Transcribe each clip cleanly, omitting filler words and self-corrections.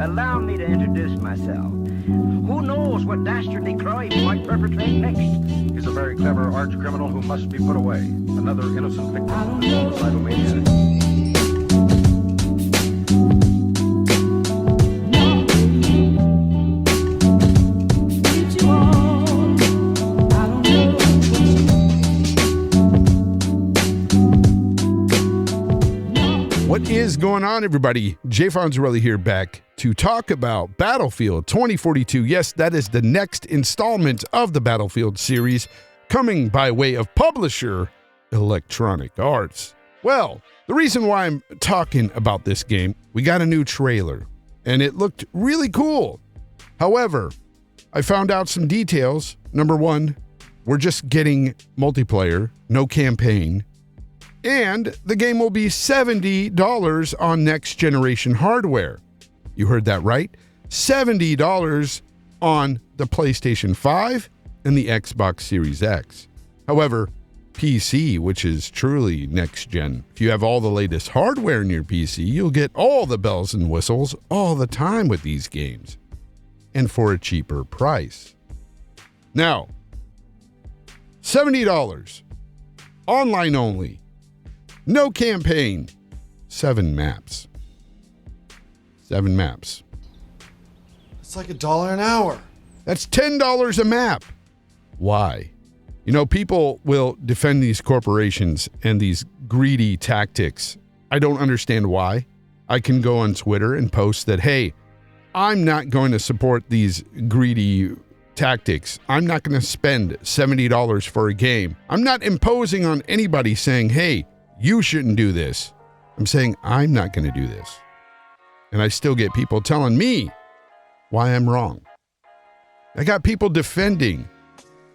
Allow me to introduce myself. Who knows what dastardly crime he might perpetrate next? He's a very clever arch criminal who must be put away. Another innocent victim of this homicidal maniac. What is going on, everybody? Fonz here, back to talk about Battlefield 2042. Yes, that is the next installment of the Battlefield series, coming by way of publisher Electronic Arts. Well, the reason why I'm talking about this game, we got a new trailer, and it looked really cool. However, I found out some details. Number one, we're just getting multiplayer, no campaign. And the game will be $70 on next generation hardware. You heard that right. $70 on the PlayStation 5 and the Xbox Series X. However, PC, which is truly next gen, if you have all the latest hardware in your PC, you'll get all the bells and whistles all the time with these games, and for a cheaper price. Now, $70, online only. No campaign. 7 maps. 7 maps. It's like $1 an hour. That's $10 a map. Why? You know, people will defend these corporations and these greedy tactics. I don't understand why. I can go on Twitter and post that, hey, I'm not going to support these greedy tactics. I'm not going to spend $70 for a game. I'm not imposing on anybody saying, hey, you shouldn't do this. I'm saying I'm not going to do this. And I still get people telling me why I'm wrong. I got people defending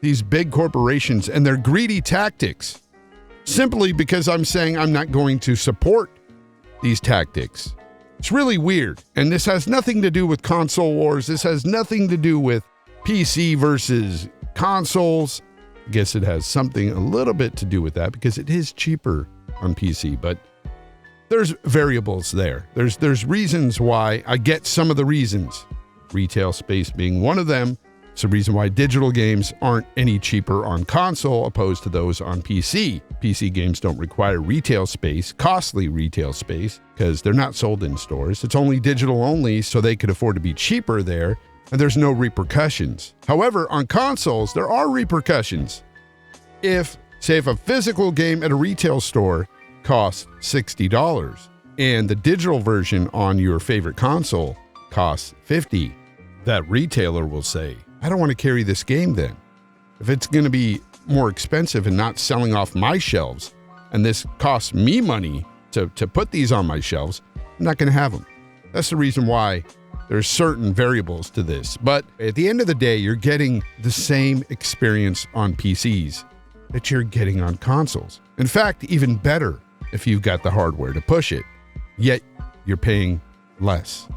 these big corporations and their greedy tactics simply because I'm saying I'm not going to support these tactics. It's really weird. And this has nothing to do with console wars. This has nothing to do with PC versus consoles. I guess it has something a little bit to do with that because it is cheaper on PC, but there's variables there. There's reasons why. I get some of the reasons, retail space being one of them. It's the reason why digital games aren't any cheaper on console opposed to those on PC. PC games don't require retail space, costly retail space, because they're not sold in stores. It's only digital only, so they could afford to be cheaper there, and there's no repercussions. However, on consoles, there are repercussions. If a physical game at a retail store costs $60 and the digital version on your favorite console costs $50, that retailer will say, I don't want to carry this game then. If it's going to be more expensive and not selling off my shelves, and this costs me money to put these on my shelves, I'm not going to have them. That's the reason why there's certain variables to this. But at the end of the day, you're getting the same experience on PCs that you're getting on consoles. In fact, even better if you've got the hardware to push it, yet you're paying less.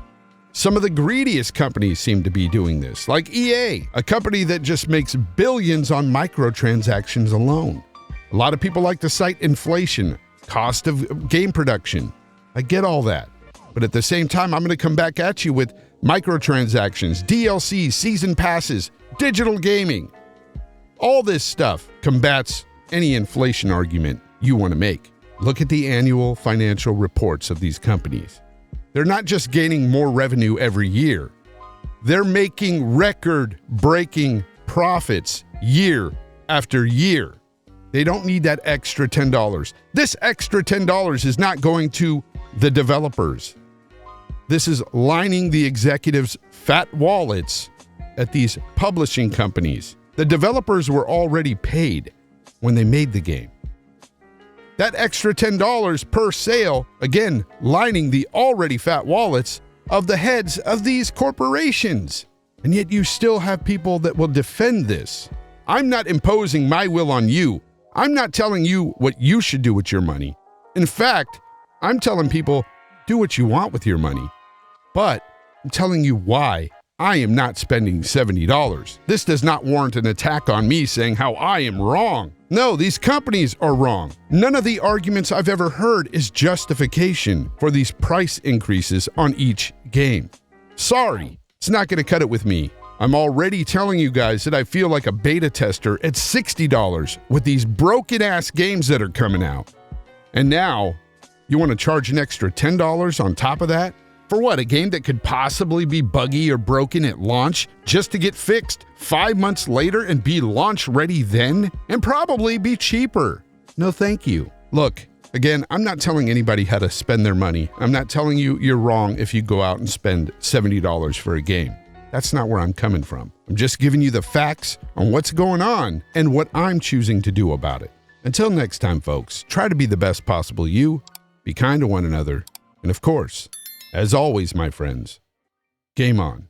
Some of the greediest companies seem to be doing this, like EA, a company that just makes billions on microtransactions alone. A lot of people like to cite inflation, cost of game production. I get all that. But at the same time, I'm going to come back at you with microtransactions, DLC, season passes, digital gaming. All this stuff combats any inflation argument you want to make. Look at the annual financial reports of these companies. They're not just gaining more revenue every year. They're making record-breaking profits year after year. They don't need that extra $10. This extra $10 is not going to the developers. This is lining the executives' fat wallets at these publishing companies. The developers were already paid when they made the game. That extra $10 per sale, again, lining the already fat wallets of the heads of these corporations. And yet you still have people that will defend this. I'm not imposing my will on you. I'm not telling you what you should do with your money. In fact, I'm telling people, do what you want with your money. But I'm telling you why I am not spending $70. This does not warrant an attack on me saying how I am wrong. No, these companies are wrong. None of the arguments I've ever heard is justification for these price increases on each game. Sorry, it's not going to cut it with me. I'm already telling you guys that I feel like a beta tester at $60 with these broken-ass games that are coming out. And now, you want to charge an extra $10 on top of that? For what, a game that could possibly be buggy or broken at launch just to get fixed 5 months later and be launch ready then? And probably be cheaper. No thank you. Look, again, I'm not telling anybody how to spend their money. I'm not telling you you're wrong if you go out and spend $70 for a game. That's not where I'm coming from. I'm just giving you the facts on what's going on and what I'm choosing to do about it. Until next time, folks, try to be the best possible you, be kind to one another, and of course, as always, my friends, game on.